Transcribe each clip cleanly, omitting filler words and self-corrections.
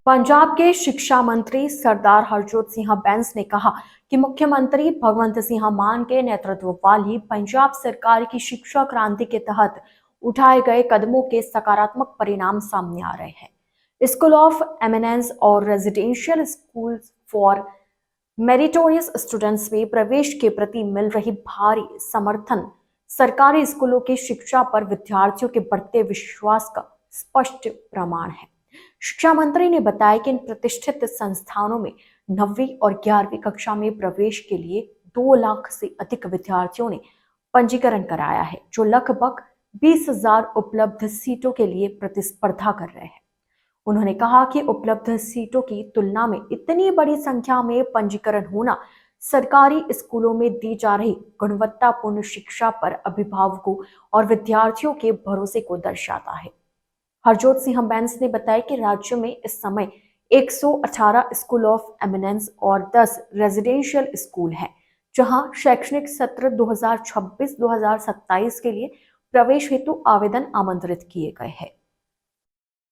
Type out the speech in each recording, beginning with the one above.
पंजाब के शिक्षा मंत्री सरदार हरजोत सिंह बैंस ने कहा कि मुख्यमंत्री भगवंत सिंह मान के नेतृत्व वाली पंजाब सरकार की शिक्षा क्रांति के तहत उठाए गए कदमों के सकारात्मक परिणाम सामने आ रहे हैं। स्कूल ऑफ एमिनेंस और residential school for meritorious students में प्रवेश के प्रति मिल रही भारी समर्थन सरकारी स्कूलों की शिक्षा पर विद्यार्थियों के बढ़ते विश्वास का स्पष्ट प्रमाण है। शिक्षा मंत्री ने बताया कि इन प्रतिष्ठित संस्थानों में 9वीं और 11वीं कक्षा में प्रवेश के लिए 2 लाख से अधिक विद्यार्थियों ने पंजीकरण कराया है, जो लगभग 20,000 उपलब्ध सीटों के लिए प्रतिस्पर्धा कर रहे हैं। उन्होंने कहा कि उपलब्ध सीटों की तुलना में इतनी बड़ी संख्या में पंजीकरण होना सरकारी स्कूलों में दी जा रही गुणवत्तापूर्ण शिक्षा पर अभिभावकों और विद्यार्थियों के भरोसे को दर्शाता है। हरजोत सिंह बैंस ने बताया कि राज्य में इस समय 118 स्कूल ऑफ एमिनेंस और 10 रेजिडेंशियल स्कूल हैं, जहां शैक्षणिक सत्र 2026-2027 के लिए प्रवेश हेतु आवेदन आमंत्रित किए गए हैं।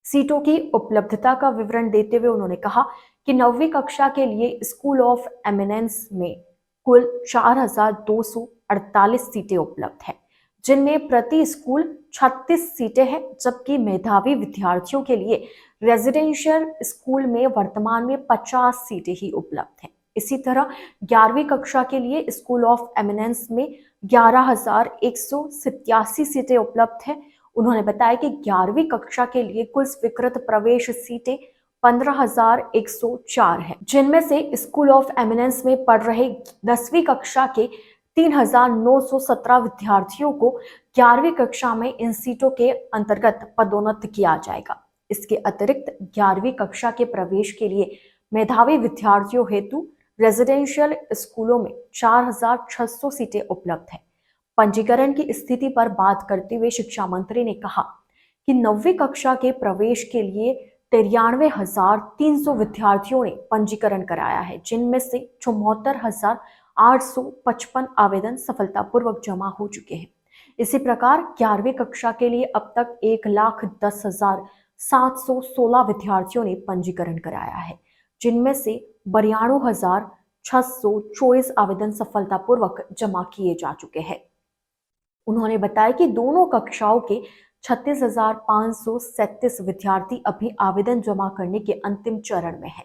सीटों की उपलब्धता का विवरण देते हुए उन्होंने कहा कि 9वीं कक्षा के लिए स्कूल ऑफ एमिनेंस में कुल 4,248 सीटें उपलब्ध हैं, जिनमें प्रति स्कूल 36 सीटें हैं, जबकि मेधावी विद्यार्थियों के लिए रेजिडेंशियल स्कूल में वर्तमान में 50 सीटें ही उपलब्ध हैं। इसी तरह 11वीं कक्षा के लिए स्कूल ऑफ एमिनेंस में 11,187 सीटें उपलब्ध हैं। उन्होंने बताया कि 11वीं कक्षा के लिए कुल स्वीकृत प्रवेश सीटें 15,104 है, जिनमें से स्कूल ऑफ एमिनेंस में पढ़ रहे 10वीं कक्षा के 3,917 विद्यार्थियों को 11वीं कक्षा में इन सीटों के अंतर्गत पदोन्नत किया जाएगा। इसके अतिरिक्त 11वीं कक्षा के प्रवेश के लिए मेधावी विद्यार्थियों हेतु रेजिडेंशियल स्कूलों में 4,600 सीटें उपलब्ध है। पंजीकरण की स्थिति पर बात करते हुए शिक्षा मंत्री ने कहा कि 9वीं कक्षा के प्रवेश के लिए 93,300 विद्यार्थियों ने पंजीकरण कराया है, जिनमें से 74,855 आवेदन सफलतापूर्वक जमा हो चुके हैं। इसी प्रकार 11वीं कक्षा के लिए अब तक 1,10,716 विद्यार्थियों ने पंजीकरण कराया है, जिनमें से 92,624 आवेदन सफलतापूर्वक जमा किए जा चुके हैं। उन्होंने बताया कि दोनों कक्षाओं के 36,537 विद्यार्थी अभी आवेदन जमा करने के अंतिम चरण में हैं।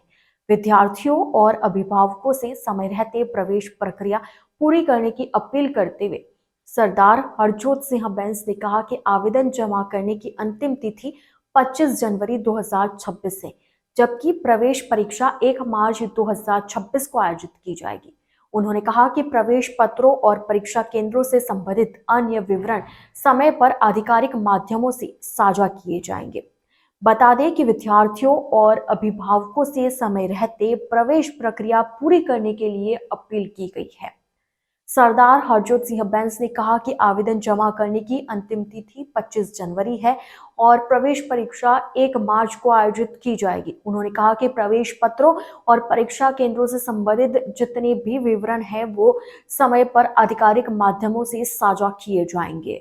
विद्यार्थियों और अभिभावकों से समय रहते प्रवेश प्रक्रिया पूरी करने की अपील करते हुए सरदार हरजोत सिंह बैंस ने कहा कि आवेदन जमा करने की अंतिम तिथि 25 जनवरी 2026 है, जबकि प्रवेश परीक्षा 1 मार्च 2026 को आयोजित की जाएगी। उन्होंने कहा कि प्रवेश पत्रों और परीक्षा केंद्रों से संबंधित अन्य विवरण समय पर आधिकारिक माध्यमों से साझा किए जाएंगे। बता दें कि विद्यार्थियों और अभिभावकों से समय रहते प्रवेश प्रक्रिया पूरी करने के लिए अपील की गई है। सरदार हरजोत सिंह बैंस ने कहा कि आवेदन जमा करने की अंतिम तिथि 25 जनवरी है और प्रवेश परीक्षा 1 मार्च को आयोजित की जाएगी। उन्होंने कहा कि प्रवेश पत्रों और परीक्षा केंद्रों से संबंधित जितने भी विवरण हैं वो समय पर आधिकारिक माध्यमों से साझा किए जाएंगे।